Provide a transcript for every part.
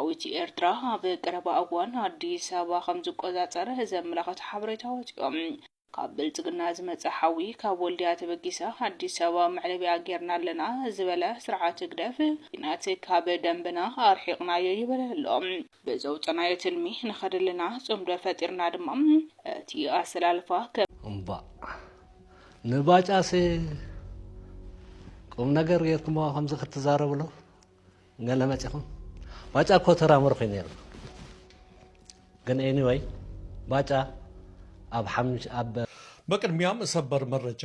ሰራዊት ኤርትራ በቀረባ እዋን አዲስ አበባ ከምዝ ቆጻጸረ ዘመላኸት ሓበሬታዎች ካብ ብልጽግና ዝመጽ ሓዊ ካብ ወልዲያ ተበጊሳ አዲስ አበባ መዕለቢያ ጌርና ኣለና ዝበለ ስርዓት ግደፍ ኢናት ካብ ደንብና አርሒቅናዮ ይበለሎም በዘውጥናዮ ትልሚ ንኸድልና ጽምዶ ፈጢርና ድማ እቲ አሰላልፋ እምባ ንባጫሴ ቁም ነገር የትኩም ከምዝ ክትዛረብሎ ገለመጽኹም ባጫ ኮተራ መርኺ ነይሩ ግን anyway ባጫ አብ በቅድሚያም ሰበር መረጃ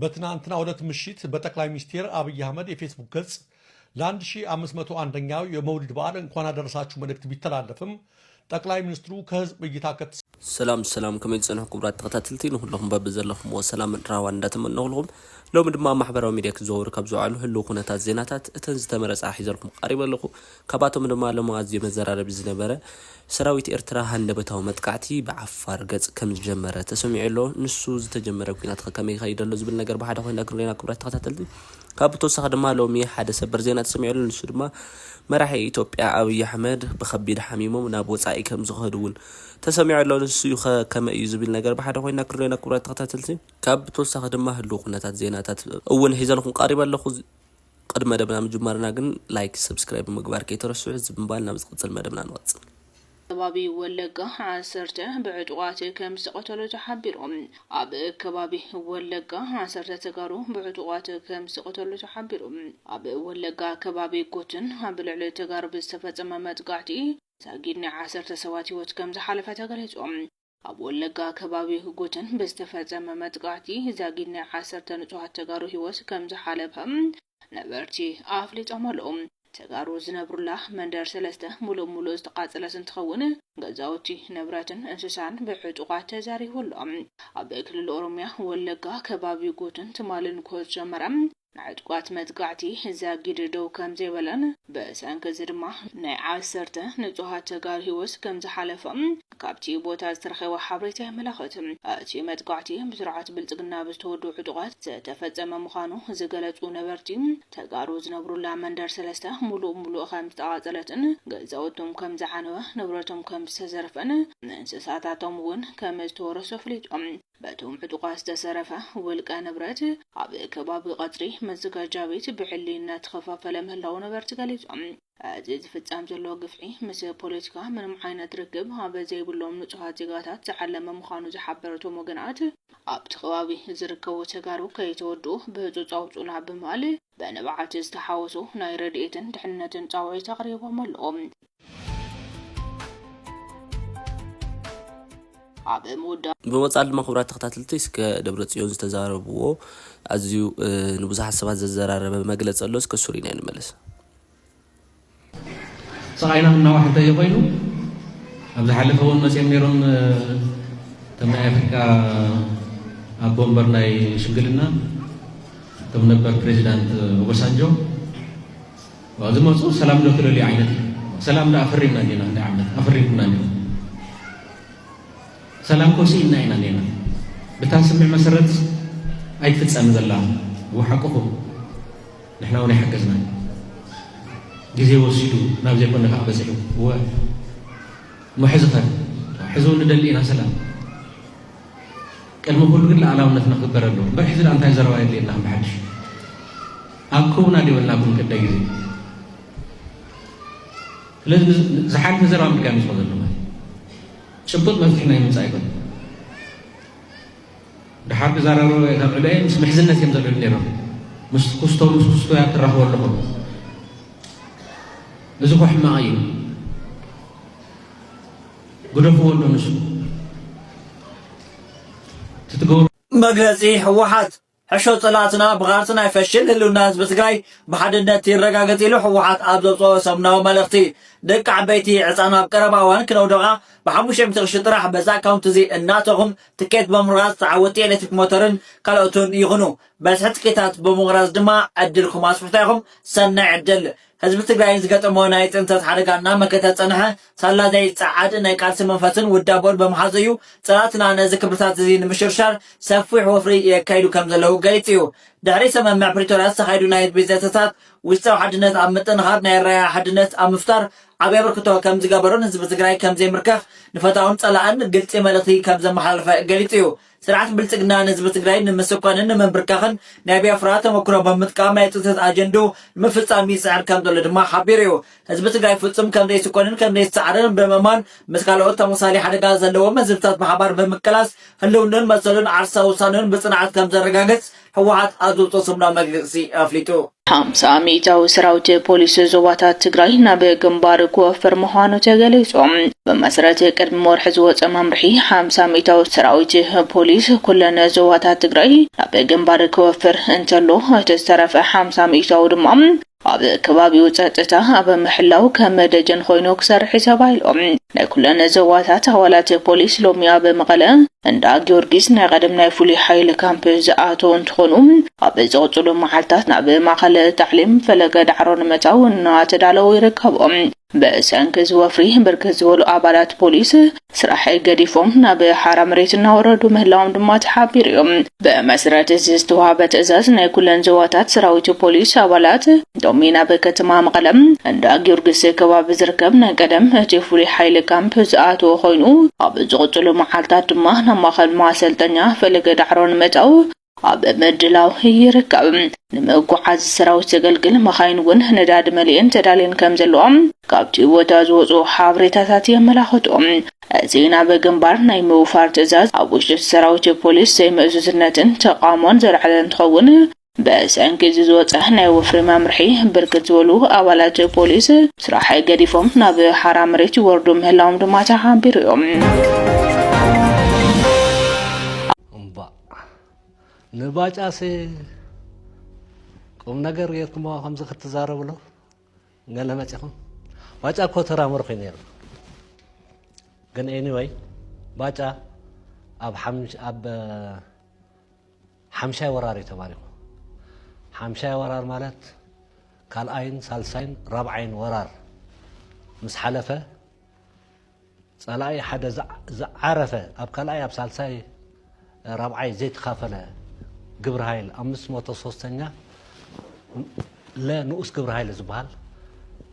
በትናንትናው ዕለት ምሽት በጠቅላይ ሚኒስትር አብይ አህመድ የፌስቡክ ገጽ ለ1501ኛው የመውሊድ በዓል እንኳን አደረሳችሁ መልእክት ቢተላለፍም ጠቅላይ ሚኒስትሩ ከህዝብ እይታ ሰላም ከመይጽነው ክብራት ተከታተልቲ ሁሉም በበዘለኹም ወሰላም ራዋ እንዳተመነሁልኩም ሎም ድማ ማሕበራዊ ሚድያ ክዘውር ካብ ዝውዓሉ ህሉ ኩነታት ዜናታት እተን ዝተመረጻ ሒዘልኩም ቀሪበለኹ ካባቶም ድማ ለማዝ የመዘራረብ ዝነበረ ሰራዊት ኤርትራ ሃንደበታው መጥቃዕቲ በአፋር ገጽ ከም ጀመረ ተሰሚዕሎ ንሱ ዝተጀመረ ኩናት ከመይ ካይደሎ ዝብል ነገር በሓደ ኮይና ክሬና ክብራት ተከታተልቲ ካብቶሳኽ ድማ ሎሚ ሓደ ሰበር ዜና ተሰሚዕሎ ንሱ ድማ መራሒ ኢትዮጵያ አብይ አህመድ በከቢድ ሓሚሞም ናብ ወጻኢ ከም ዝኸዱውን ተሰሚዕሎ ንሱ ከመይ ዝብል ነገር በሓደ ኮይና ክሬና ክብራት ተከታተልቲ ካብቶሳኽ ድማ ህሉ ኩነታት ዜናታት እውን ሒዘልኩም ቀሪበለኹ ቅድመ ደብና ምጅማርና ግን ላይክ ሰብስክራይብ ምግባር ከይተረስዑ ዝምባልና ምጽቅጽል መደብና ንወጽ ከባቢ ወለጋ ዓሰርተ ብዕጡቃት ከም ዝቆተሉ ተሓቢሮም ኣብ ከባቢ ወለጋ ዓሰርተ ተጋሩ ብዕጡቃት ከም ዝቆተሉ ተሓቢሮም ኣብ ወለጋ ከባቢ ጎትን ኣብ ልዕሊ ተጋሩ ዝተፈጸመ መጥቃዕቲ ሳጊድኒ ዓሰርተ ሰባት ህይወት ከም ዝሓለፈ ተገሊጾም ኣብ ወለጋ ከባቢ ጎትን ዝተፈጸመ መጥቃዕቲ ሳጊድኒ ዓሰርተ ንጹሃት ተጋሩ ህይወት ከም ዝሓለፈ ነበርቲ ኣፍሊጦም ኣለዎም ተጋሩ ዝነብሩላ መንደር ሰለስተ ሙሉ ዝተቃጸለስ እንትኸውን ገዛውቲ ንብረትን እንስሳን ብዕጡቃት ተዛሪቦሎም ኣብ ክልል ኦሮሚያ ወለጋ ከባቢ ጎትን ትማልን ኮጀመራ ናዕጡቃት መጥቃዕቲ ዛጊድ ደው ከም ዘይበለን በሰንከ ድማ ናይ ዓሰርተ ንጹሃት ተጋሩ ህይወት ከም ዝሓለፈ ካብቲ ቦታ ዝተረኸበ ሓበሬታ የመላኽት እቲ መጥቃዕቲ ብስርዓት ብልጽግና ብዝተወዱ ዕጡቃት ዝተፈጸመ ምዃኑ ዝገለጹ ነበርቲ ተጋሩ ዝነብሩላ መንደር ሰለስተ ሙሉ ከም ዝተቃጸለትን ገዛውቶም ከም ዝዓነወ ንብረቶም ከም ዝተዘረፈን እንስሳታቶም እውን ከም ዝተወረሱ ኣፍሊጦም በቶም ዕጡቃት ዝተሰረፈ ውልቀ ንብረት ኣብ ከባቢ ቀጽሪ መዘጋጃ ቤት ብሕሊነት ተኸፋፈለ ምህላው ነበርቲ ገሊጾም እዚ ዝፍጸም ዘሎ ግፍዒ ምስ ፖለቲካ ምንም ዓይነት ርክብ ኣብ ዘይብሎም ንጹሃት ዜጋታት ዝዓለመ ምዃኑ ዝሓበረቶም ወገናት ኣብቲ ከባቢ ዝርከቡ ተጋሩ ከይተወዱ ብህፁፅ ኣውፁና ብምባል በንብዓት ዝተሓወሱ ናይ ረድኤትን ድሕንነትን ጻውዒት ኣቕሪቦም ኣለዎም በመጻል መኽብራት ተከታተልቲ እስከ ደብረ ጽዮን ዝተዛረብዎ ኣዝዩ ንብዙሓት ሰባት ዘዘራረበ መግለጽ ኣሎ እስከ ሱሪና እንመለስ ሰዓይና እናዋሕደ ይቆይኑ ኣብዚ ሓለፈውን መጽኦም ነይሮም ተምናይ ኣፍሪካ ኣብ ቦምበር ናይ ሽምግልና ከም ነበር ፕሬዚዳንት ኦባሳንጆ ወዚ መፁ ሰላም ዶ ትለሊ ዓይነት ሰላም ዳ ኣፍሪምና ዲና እንደ ዓመት ኣፍሪምና ዲና ሰላም ኮሲና ኢና ነና በታስምዕ መሰረት ኣይትፈጸም ዘላ ወሐቁኩም ንሕና ወን ይሕገዝና ጊዜ ወሲዱ ናብ ዘይኮነ ከዓ በጽሑ ወሕዝኸ ሕዙ ንደሊና ሰላም ቅድሚ ኩሉ ግን ለዓላውነትና ክግበረሉ በሕዚ ዳ እንታይ ዘረባ የድልየና ብሓድሽ ኣብ ከውና ዲበልናኩም ቅዳ ጊዜ ስለዚ ዝሓልፈ ዘረባ ምድጋሚ ዝኮ ዘሎ ጭብጥ መፍትሕና ይምጻእ ይኮን ድሓር ብዛረሩ ተብዕለይ ምስ ምሕዝነት እዮም ዘለሉ ነይሮም ምስ ኩስቶ ያ ትራኽቦ ኣለኹም እዚ ኮ ሕማቕ እዩ ጉደፍዎ ኣሎ ንሱ ትትገብሩ መግለጺ ህወሓት ሕሾ ጽላትና ብቃርጽና ይፈሽል ህልውና ህዝቢ ትግራይ ብሓድነት ይረጋገጽ ኢሉ ህወሓት ኣብ ዘውፅኦ ሰሙናዊ መልእኽቲ ደቂ ዓበይቲ ህፃን ኣብ ቀረባ እዋን ክነውደቃ ብ500 ቅርሺ ጥራሕ በዛ ኣካውንት እዚ እናተኹም ትኬት ብምቑራጽ ተዓወቲ ኤሌክትሪክ ሞተርን ካልኦትን ይኹኑ በዝሒ ትኬታት ብምቑራጽ ድማ ዕድልኩም ኣስፍሕታ ኢኹም ሰናይ ዕድል ህዝቢ ትግራይ ዝገጠሞ ናይ ጥንተት ሓደጋ እናመከተ ጸንሐ ሳላዘይ ጸዓድ ናይ ቃልሲ መንፈስን ውዳቦን በመሓዝ እዩ ጽናትና ነዚ ክብርታት እዚ ንምሽርሻር ሰፊሕ ወፍሪ የካይዱ ከም ዘለዉ ገሊጽ እዩ ድሕሪ ሰመምዕ ፕሪቶርያ ዝተኻይዱ ናይ ህዝቢ ዘተታት ውሽጣዊ ሓድነት ኣብ ምጥንኻር ናይ ራያ ሓድነት ኣብ ምፍጣር عبي بركتو كم زجبرون هزب تجري كم زي مركخ نفتاون طلعن قلت ملتي كم زي محلفة قلتيو سرعة بلتقنا هزب تجري نمسكون من بركخن نبي أفراد مكروه بمتقام يتوسط أجندو مفصل ميسعر كم دولار ما حبيريو هزب تجري فتصم كم دي سكونن كم دي سعرن بممان مسكالو تمصالح حدا قازلو مزبطات محبار بمكلاس هلونن مثلن عرسا وصانن بصنعات كم زرقاقت حوات أدو تصمنا مجلسي أفليتو 50 ሚእታዊ ሰራዊት ፖሊስ ዞባታት ትግራይ ናብ ግንባር ክወፍር ምዃኑ ተገሊጾም በመሰረት ቅድሚ ወርሒ ዝወፀ መምርሒ 50 ሚእታዊ ሰራዊት ፖሊስ ኩለን ዞባታት ትግራይ ናብ ግንባር ክወፍር እንተሎ እቲ ዝተረፈ 50 ሚእታዊ ድማ ኣብ ከባቢው ጸጥታ ኣብ ምሕላው ከም ደጀን ኮይኑ ክሰርሕ ተባሂሎም ናይ ኩለን ዞባታት ኣባላት ፖሊስ ሎሚ ኣብ መቐለ እንዳ ጊዮርጊስ ናይ ቀደም ናይ ፍሉይ ሓይሊ ካምፕ ዝኣተው እንትኾኑ ኣብ ዝቕፅሉ መዓልታት ናብ ማእኸል ታዕሊም ፈለገ ዳዕሮ ንምእታው እናተዳለዉ ይርከቦም በሰንኪ ዝወፍሪ ብርክት ዝበሉ ኣባላት ፖሊስ ስራሕ ገዲፎም ናብ ሓራ መሬት እናወረዱ ምህላዎም ድማ ተሓቢሩ እዮም በመሰረት እዚ ዝተዋሃበ ትእዛዝ ናይ ኩለን ዞባታት ሰራዊት ፖሊስ ኣባላት ሎሚ ናብ ከተማ መቐለ እንዳ ጊዮርጊስ ከባቢ ዝርከብ ናይ ቀደም እቲ ፍሉይ ሓይሊ ካምፕ ዝኣተው ኮይኑ ኣብ ዝቕፅሉ መዓልታት ድማ ናብ ማእኸል ማሰልጠኛ ፈለገ ዳዕሮ ንምእታው ኣብ ምድላው ይርከብ ንምጉዓዝ ሰራዊት ዘገልግል መኻይን እውን ነዳዲ መሊአን ተዳልየን ከም ዘለዎም ካብቲ ቦታ ዝወፁ ሓበሬታታት የመላኽቶም እዚ ናብ ግንባር ናይ ምውፋር ትእዛዝ ኣብ ውሽጢ ሰራዊት ፖሊስ ዘይምእዙዝነትን ተቃውሞን ዘልዓለ እንትኸውን በሰንኪ ዝወፀ ናይ ወፍሪ መምርሒ ብርክት ዝበሉ ኣባላት ፖሊስ ስራሕ ገዲፎም ናብ ሓራ መሬት ይወርዱ ምህላዎም ድማ ተሓቢሩ እዮም ንባጫሴ ቁም ነገር የትኩም ከምዚ ክትዛረብሎ ገለ መጽኹም ባጫ ኮተራ መርኺ ነይሩ ግን ኤኒዌይ ባጫ ኣብ ሓምሻይ ወራሪ ተማሪኹ ሓምሻይ ወራር ማለት ካልኣይን ሳልሳይን ራብዓይን ወራር ምስ ሓለፈ ጸላኢ ሓደ ዝዓረፈ ኣብ ካልኣይ ኣብ ሳልሳይ ራብዓይ ዘይተኻፈለ ግብረ ኃይል 503ኛ ለንኡስ ግብረ ኃይል ዝባል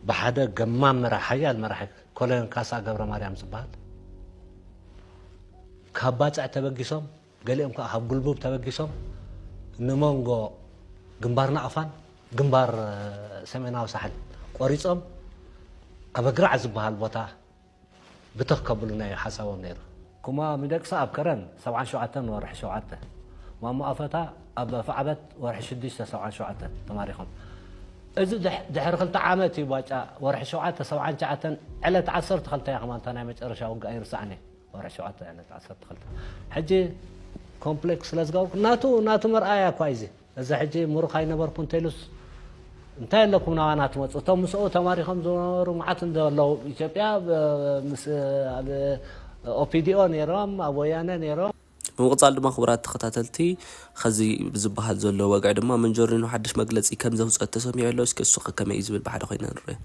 በሓደ ገማም መራሒ ሓያል መራሒ ኮሎኔል ካሳ ገብረ ማርያም ዝባል ካብ ባጫዕ ተበጊሶም ገሊኦም ከዓ ካብ ጉልቡብ ተበጊሶም ንመንጎ ግንባር ናቕፋን ግንባር ሰሜናዊ ሳሕል ቆሪጾም ኣብ ግራዕ ዝባል ቦታ ብተኸብሉ ናይ ሓሳቦም ነይሩ ኩማ ምደቅሳ ኣብ ከረን 77 ወርሒ 7 ማሞ ኣፈታ ኣብ ፈዓበት ወርሒ 6 77 ተማሪኾም እዚ ድሕሪ 2 ዓመት እዩ ባጫ ወርሒ 7 79 ዕለት 12 ኢኻ ማንታ ናይ መጨረሻ ውግእ ኣይርሳዕኒ ወርሒ 7 ዕለት 12 ሕጂ ኮምፕሌክስ ስለዝገቡ ናቱ መርኣያ እኳ እዚ እዚ ሕጂ ምሩኽ ኣይነበርኩ እንተኢሉስ እንታይ ኣለኩም ናባና ትመፁ እቶም ምስኡ ተማሪኾም ዝነበሩ መዓት እንደለው ኢትዮጵያ ምስ ኣብ ኦፒዲኦ ነይሮም ኣብ ወያነ ነይሮም ብምቕፃል ድማ ክቡራት ተኸታተልቲ ከዚ ብዝበሃል ዘሎ ወግዒ ድማ መንጆሪኖ ሓድሽ መግለፂ ከም ዘውፅአ ተሰሚዑ ኣሎ እስኪ እሱ ከመይ ዝብል ብሓደ ኮይና ንሪኦ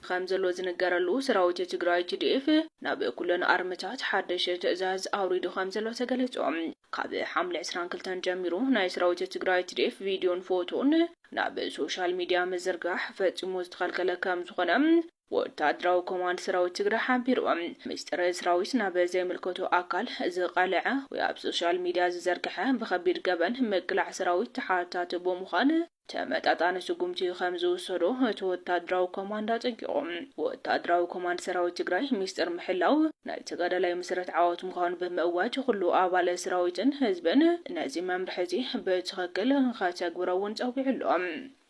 ከም ዘሎ ዝነገረሉ ሰራዊት ትግራይ TDF ናብ ኩለን ኣርምታት ሓድሽ ትእዛዝ ኣውሪዱ ከም ዘሎ ተገሊጾም ካብ ሓምለ 22 ጀሚሩ ናይ ሰራዊት ትግራይ TDF ቪድዮን ፎቶን ናብ ሶሻል ሚድያ ምዝርጋሕ ፈፂሙ ዝተኸልከለ ከም ዝኾነ ወታደራዊ ኮማንድ ሰራዊት ትግራይ ሓቢሮም ሚኒስትር ሰራዊት ናብ ዘይምልከቱ ኣካል ዝቐልዐ ወይ ኣብ ሶሻል ሚድያ ዝዘርግሐ ብኸቢድ ገበን መግላዕ ሰራዊት ተሓታት ብምዃን ተመጣጣኒ ስጉምቲ ከም ዝውሰዶ እቲ ወታደራዊ ኮማንድ ኣፀጊቖም ወታደራዊ ኮማንድ ሰራዊት ትግራይ ሚኒስትር ምሕላው ናይ ተጋዳላይ መሰረት ዓወት ምዃኑ ብምእዋጅ ኩሉ ኣባለ ሰራዊትን ህዝብን ነዚ መምርሒ ብትኽክል ንኸተግብረውን ፀዊዑሎም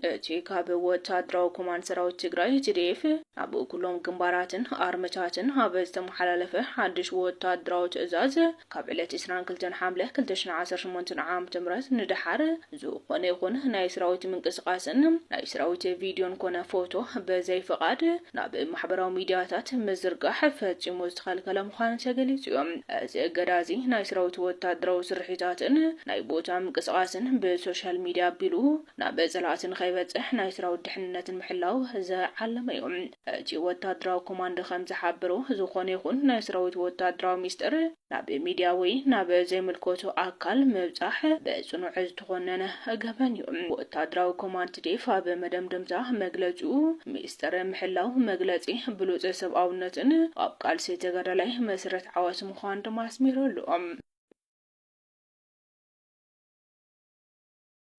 እቲ ካብ ወታደራዊ ኮማንድ ሰራዊት ትግራይ TDF ኣብ ኩሎም ግንባራትን ኣርምታትን ኣብ ዝተመሓላለፈ ሓድሽ ወታደራዊ ትእዛዝ ካብ ዕለት 22 ሓምለ 2018 ዓ.ም ንድሓር ዝኾነ ይኹን ናይ ሰራዊት ምንቅስቃስን ናይ ሰራዊት ቪድዮን ኮነ ፎቶ ብዘይፍቃድ ናብ ማሕበራዊ ሚድያታት ምዝርጋሕ ፈፂሙ ዝተኸልከለ ምዃኑ ተገሊጹ እዮም እዚ እገዳዚ ናይ ሰራዊት ወታደራዊ ስርሒታትን ናይ ቦታ ምንቅስቃስን ብሶሻል ሚድያ ኣቢሉ ናብ ፀላእትን ንከይበጽሕ ናይ ስራው ድሕንነትን ምሕላው ዝዓለመ እዩ እቲ ወታደራዊ ኮማንዶ ከም ዝሓበሮ ዝኾነ ይኹን ናይ ሰራዊት ወታደራዊ ሚስጥር ናብ ሚድያ ወይ ናብ ዘይምልከቱ ኣካል ምብጻሕ በጽኑዕ ዝተኾነነ ገበን እዩ ወታደራዊ ኮማንድ ዴፍ ኣብ መደምደምታ መግለጺኡ ሚስጥር ምሕላው መግለጺ ብሉጽ ሰብኣውነትን ኣብ ቃልሲ ተጋዳላይ መሰረት ዓወት ምዃኑ ድማ ኣስሚሩሉ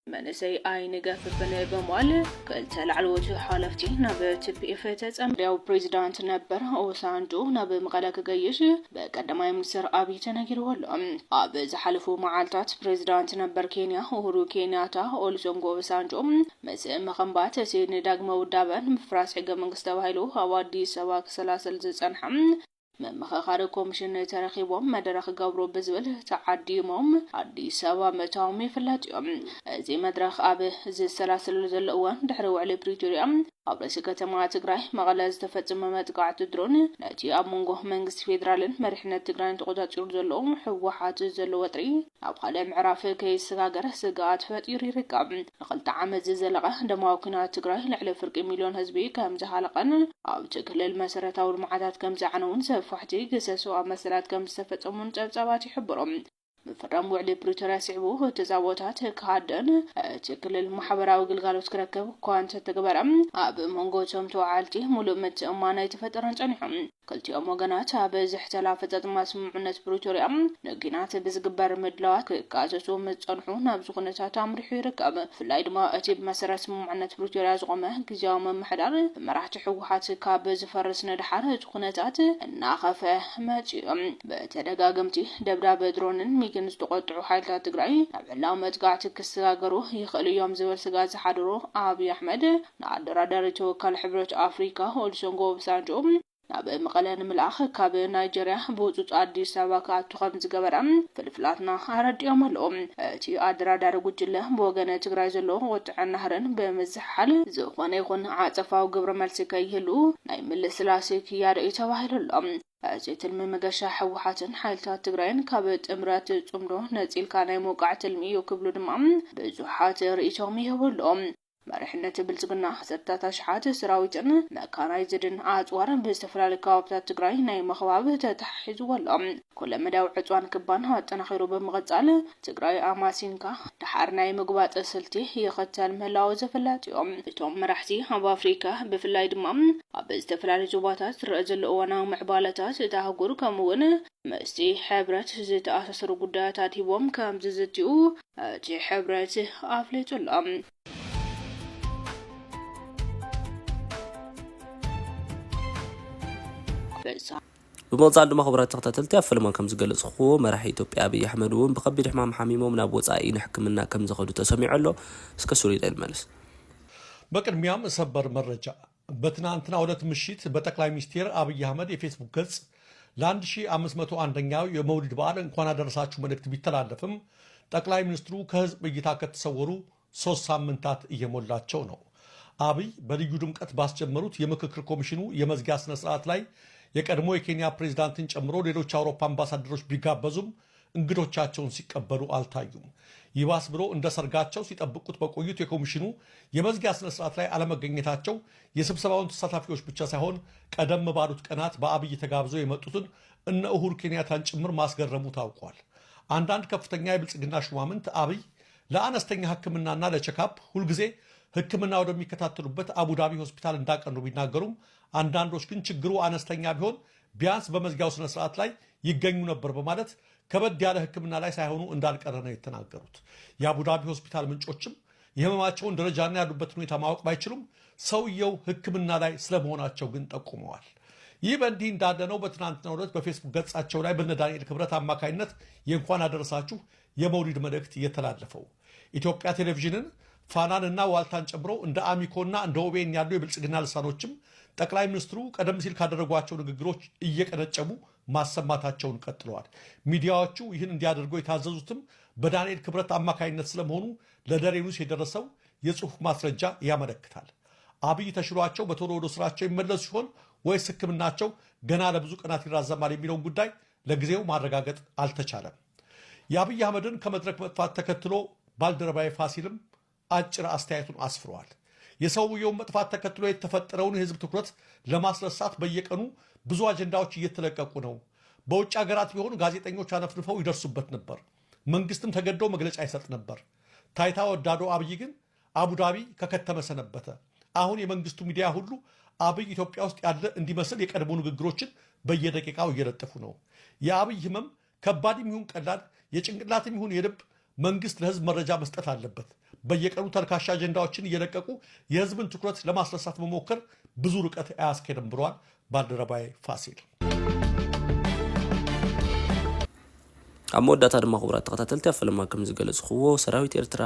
መንሰይ አይን ገፍፍን በመዋል ክልተ ላዕለዎት ሓለፍቲ ናብ TPF ተጸምዲያው ፕሬዝዳንት ነበር ኦሳንጆ ናብ መቐለ ክገይሽ በቀዳማይ ሚኒስትር አብይ ተነጊሩሉ ኣብ ዝሓለፉ መዓልታት ፕሬዝዳንት ነበር ኬንያ ኡሁሩ ኬንያታ ኦሉሴጉን ኦባሳንጆ ምስ መኸምባት ሲድኒ ዳግመ ውዳበን ምፍራስ ሕገ መንግስት ተባሂሉ ኣብ አዲስ አበባ ክሰላሰል ዝጸንሐ መመኻኻሪ ኮሚሽን ተረኺቦም መድረኽ ገብሮ ብዝብል ተዓዲሞም አዲስ አበባ መታወም ይፍለጥ እዮም እዚ መድረኽ ኣብ ዝሰላሰሉ ዘሎ እዋን ድሕሪ ውዕሊ ፕሪቶሪያ ኣብ ርእሲ ከተማ ትግራይ መቐለ ዝተፈጸመ መጥቃዕቲ ድሮን ነቲ ኣብ መንጎ መንግስቲ ፌደራልን መሪሕነት ትግራይን ተቆጻጺሩ ዘሎ ሕወሓት ዘሎ ወጥሪ ኣብ ካልእ ምዕራፍ ከይሰጋገረ ስጋኣት ፈጢሩ ይርከብ ንኽልተ ዓመት ዝዘለቐ ደማዊ ኩናት ትግራይ ልዕሊ ፍርቂ ሚልዮን ህዝቢ ከም ዝሃለቐን ኣብቲ ክልል መሰረታዊ ልምዓታት ከም ዝዓነውን ሰፋሕቲ ገሰሱ ኣብ መሰላት ከም ዝተፈጸሙን ጸብጻባት ይሕብሮም በፍራም ውዕሊ ፕሪቶሪያ ሲዕቡ ተዛቦታት ካደን ትክክል ማሕበራዊ ግልጋሎት ክረከብ ኳንተ ተግበረም ኣብ መንጎቶም ተዋዓልቲ ሙሉእ ምትእምማን የተፈጠረን ጸኒሖም ክልቲኦም ወገናት ኣብ ዝሕተላፈፀት ስምምዕነት ፕሪቶሪያ ነጊናት ብዝግበር ምድላዋት ክቃተቱ ምጸንሑ ናብ ዝኾነታት ኣምሪሑ ይርከብ ፍላይ ድማ እቲ መሰረት ስምምዕነት ፕሪቶሪያ ዝቆመ ግዚያዊ መምሕዳር መራሕቲ ሕወሓት ካብ ዝፈርስ ንድሓር እቲ ኩነታት እናኸፈ መጺኦም በተደጋገምቲ ደብዳቤ ድሮንን ሚግን ዝተቆጥዑ ሓይልታት ትግራይ ናብ ዕላው መጥቃዕቲ ክሰጋገሩ ይኽእሉ እዮም ዝብል ስጋት ዝሓደሮ አብይ አሕመድ ንኣደራዳሪ ተወካል ሕብረት ኣፍሪካ ኦሉሴጉን ኦባሳንጆ ናብ መቐለ ንምልኣኽ ካብ ናይጀርያ ብውጹፅ አዲስ አበባ ክኣቱ ከም ዝገበረ ፍልፍላትና ኣረዲኦም ኣለዎም እቲ ኣደራዳሪ ጉጅለ ብወገነ ትግራይ ዘሎ ወጥዕን ናህርን ብምዝሓል ዝኾነ ይኹን ዓጸፋዊ ግብረ መልሲ ከይህሉ ናይ ምልስላሴ ክያደ እዩ ተባሂሉ ኣሎ እዚ ትልሚ መገሻ ሕወሓትን ሓይልታት ትግራይን ካብ ጥምረት ጽምዶ ነጺልካ ናይ ሞቃዕ ትልሚ እዩ ክብሉ ድማ ብዙሓት ርእይቶም ይህብሎም መሪሕነት ብልጽግና ሰጣታ ሸሓት ሰራዊትን መካናይዝድን ኣጽዋርን ብዝተፈላለዩ ከባቢታት ትግራይ ናይ መኸባብ ተታሒዝዎሎም ኩለ መዳው ዕጽዋን ክባን ኣጠናኺሩ ብምቕጻል ትግራይ ኣማሲንካ ድሓር ናይ ምግባጥ ስልቲ ይኽተል ምህላው ዝፍለጥ እዮም እቶም መራሕቲ ኣብ ኣፍሪካ ብፍላይ ድማ ኣብ ዝተፈላለዩ ዞባታት ዝረአ ዘሎ እዋናዊ ምዕባለታት እታ ኣህጉር ከምኡውን ምስቲ ሕብረት ዝተኣሳሰሩ ጉዳያታት ሂቦም ከም ዝዝትኡ እቲ ሕብረት ኣፍሊጡሎም بموضوع دم خبرات تختلتي أفلام كم زجلس خو مراح إثيوبيا أبي أحمد وبخبر حمام حميمهم نبوت عين حكمنا كم زخدوا تسمع له سكسوري الملس بكر ميام سبر مرجع بتنا أنتنا ولت مشيت بتقلع مستير أبي أحمد فيسبوك كذا لاندشي أمس متو عندنياو يمولد بعد كنا درسات شو منك تبي تلعبهم تقلع مسترو كذا بيجتاك تصوروا صوص سامنتات يمولات شونو أبي بدي يجودم كتباس جمروت يمككر كوميشنو يمزجاس نسرات لاي የቀድሞ የኬንያ ፕሬዝዳንትን ጨምሮ ሌሎች አውሮፓ አምባሳደሮች ቢጋበዙም እንግዶቻቸውን ሲቀበሉ አልታዩም ይባስ ብሎ እንደ ሰርጋቸው ሲጠብቁት በቆዩት የኮሚሽኑ የመዝጊያ ስነ ስርዓት ላይ አለመገኘታቸው የስብሰባውን ተሳታፊዎች ብቻ ሳይሆን ቀደም ባሉት ቀናት በአብይ ተጋብዘው የመጡትን እነ ኡሁሩ ኬንያታን ጭምር ማስገረሙ ታውቋል አንዳንድ ከፍተኛ የብልጽግና ሹማምንት አብይ ለአነስተኛ ህክምናና ለቼክአፕ ሁልጊዜ ህክምና ወደሚከታተሉበት አቡዳቢ ሆስፒታል እንዳቀኑ ቢናገሩም አንዳንዶች ግን ችግሩ አነስተኛ ቢሆን ቢያንስ በመዝጊያው ስነ ስርዓት ላይ ይገኙ ነበር በማለት ከበድ ያለ ህክምና ላይ ሳይሆኑ እንዳልቀረ ነው የተናገሩት የአቡዳቢ ሆስፒታል ምንጮችም የህመማቸውን ደረጃና ያሉበትን ሁኔታ ማወቅ ባይችሉም ሰውየው ህክምና ላይ ስለመሆናቸው ግን ጠቁመዋል ይህ በእንዲህ እንዳለ ነው በትናንትናው ዕለት በፌስቡክ ገጻቸው ላይ በነ ዳንኤል ክብረት አማካይነት የእንኳን አደረሳችሁ የመውሊድ መልእክት እየተላለፈው ኢትዮጵያ ቴሌቪዥንን ፋናንና ዋልታን ጨምሮ እንደ አሚኮና እንደ ኦቤን ያሉ የብልጽግና ልሳኖችም ጠቅላይ ሚኒስትሩ ቀደም ሲል ካደረጓቸው ንግግሮች እየቀነጨቡ ማሰማታቸውን ቀጥለዋል ሚዲያዎቹ ይህን እንዲያደርጉ የታዘዙትም በዳንኤል ክብረት አማካይነት ስለመሆኑ ለደሬ ኒውስ የደረሰው የጽሑፍ ማስረጃ ያመለክታል አብይ ተሽሏቸው በቶሎ ወደ ስራቸው ይመለሱ ሲሆን ወይስ ህክምናቸው ገና ለብዙ ቀናት ይራዘማል የሚለውን ጉዳይ ለጊዜው ማረጋገጥ አልተቻለም የአብይ አህመድን ከመድረክ መጥፋት ተከትሎ ባልደረባይ ፋሲልም አጭር አስተያየቱን አስፍሯል የሰውየውን መጥፋት ተከትሎ የተፈጠረውን የህዝብ ትኩረት ለማስነሳት በየቀኑ ብዙ አጀንዳዎች እየተለቀቁ ነው። በውጭ ሀገራት ቢሆኑ ጋዜጠኞች አነፍንፈው ይደርሱበት ነበር። መንግስትም ተገደው መግለጫ ይሰጥ ነበር። ታይታ ወዳዶ አብይ ግን አቡዳቢ ከከተመ ሰነበተ። አሁን የመንግስቱ ሚዲያ ሁሉ አብይ ኢትዮጵያ ውስጥ ያለ እንዲመስል የቀድሞ ንግግሮችን በየደቂቃው እየለጠፉ ነው። የአብይ ህመም ከባድም ይሁን ቀላል፣ የጭንቅላትም ይሁን የልብ መንግስት ለህዝብ መረጃ መስጠት አለበት። በየቀኑ ተልካሻ አጀንዳዎችን እየለቀቁ የህዝብን ትኩረት ለማስነሳት መሞከር ብዙ ርቀት አያስኬድም ብሏል ባልደረባይ ፋሲል። ኣብ መወዳእታ ድማ ክቡራት ተኸታተልቲ ኣብ ፈለማ ከም ዝገለጽኽዎ ሰራዊት ኤርትራ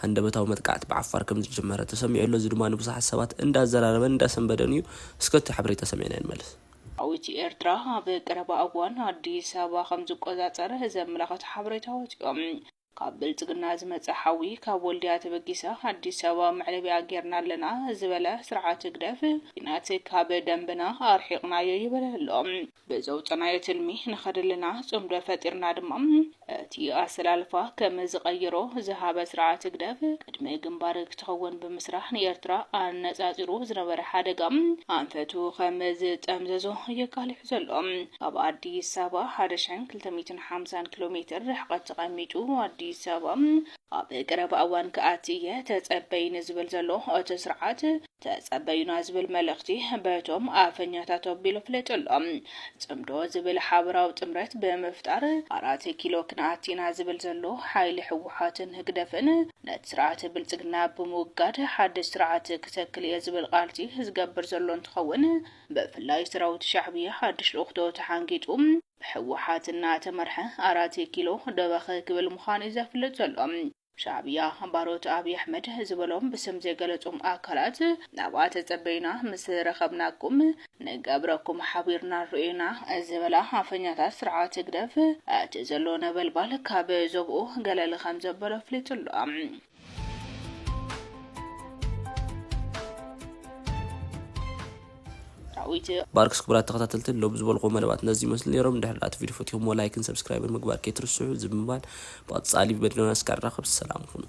ሃንደበታዊ መጥቃዕቲ ብዓፋር ከም ዝጀመረ ተሰሚዑ ኣሎ። እዚ ድማ ንብዙሓት ሰባት እንዳዘራረበን እንዳሰንበደን እዩ። እስከቲ ሓበሬታ ሰሚዕና ንመለስ። ሰራዊት ኤርትራ ኣብ ቀረባ እዋን ኣዲስ ኣበባ ከም ዝቆጻጸረ ዘመላኽቱ ሓበሬታዎች እዮም። ካብ ብልጽግና ዝመጽ ሓዊ ካብ ወልድያ ተበጊሳ ኣዲስ ኣበባ መዕለቢያ ጌርና ኣለና ዝበለ ስርዓት ግደፍ ኢናት ካብ ደንብና ኣርሒቕናዮ ይበለ ኣሎ። ብዘውፅናዮ ትልሚ ንኸድልና ጽምዶ ፈጢርና ድማ እቲ ኣሰላልፋ ከም ዝቐይሮ ዝሃበ ስርዓት ግደፍ ቅድሚ ግንባር ክትኸውን ብምስራሕ ንኤርትራ ኣነጻጺሩ ዝነበረ ሓደጋ ኣንፈቱ ከም ዝጠምዘዞ የቃልሕ ዘሎ። ካብ ኣዲስ ኣበባ 1250 ኪሎ ሜትር ርሕቀት ተቐሚጡ ኣዲስ ኣበባ ኣብ ቀረባ እዋን ከኣትየ ተጸበይን ዝብል ዘሎ እቲ ስርዓት ተጸበይና ዝብል መልእኽቲ በቶም ኣፈኛታት ኣቢሉ ፍለጥ ኣሎ። ጽምዶ ዝብል ሓበራዊ ጥምረት ብምፍጣር 4 ኪሎ ክንኣቲና ዝብል ዘሎ ሓይሊ ሕወሓትን ህግደፍን ነቲ ስርዓት ብልጽግና ብምውጋድ ሓድሽ ስርዓት ክተክል እየ ዝብል ቃልቲ ዝገብር ዘሎ እንትኸውን ብፍላይ ሰራዊት ሻዕብያ ሓድሽ ልኡኽቶ ተሓንጊጡ ሕወሓትና ተመርሐ 4 ኪሎ ደበኸ ክብል ምዃኑ ዘፍልጥ ዘሎ። ሻዕብያ ባሮት አብይ አሕመድ ዝበሎም ብስም ዘገለጹም አካላት ናብኣ ተጸበይና ምስ ረኸብናኩም ንገብረኩም ሓቢርና ርኢና ዝበላ ኣፈኛታት ስርዓት ግደፍ እቲ ዘሎ ነበልባል ካብ ዞብኡ ገለል ከም ዘበለ ፍሊጥ ኣሎ። ባርክስ ክብራት ተኸታተልቲ ሎ ብዝበልቆ መደባት ነዚ መስል ነሮም ድሕላት ቪዲዮ ፈትዮም ላይክን ሰብስክራይብን ምግባር ከይትርስዑ ዝምባል ብቐጻሊ በድለና እስካራኸብ ሰላም ሁኑ።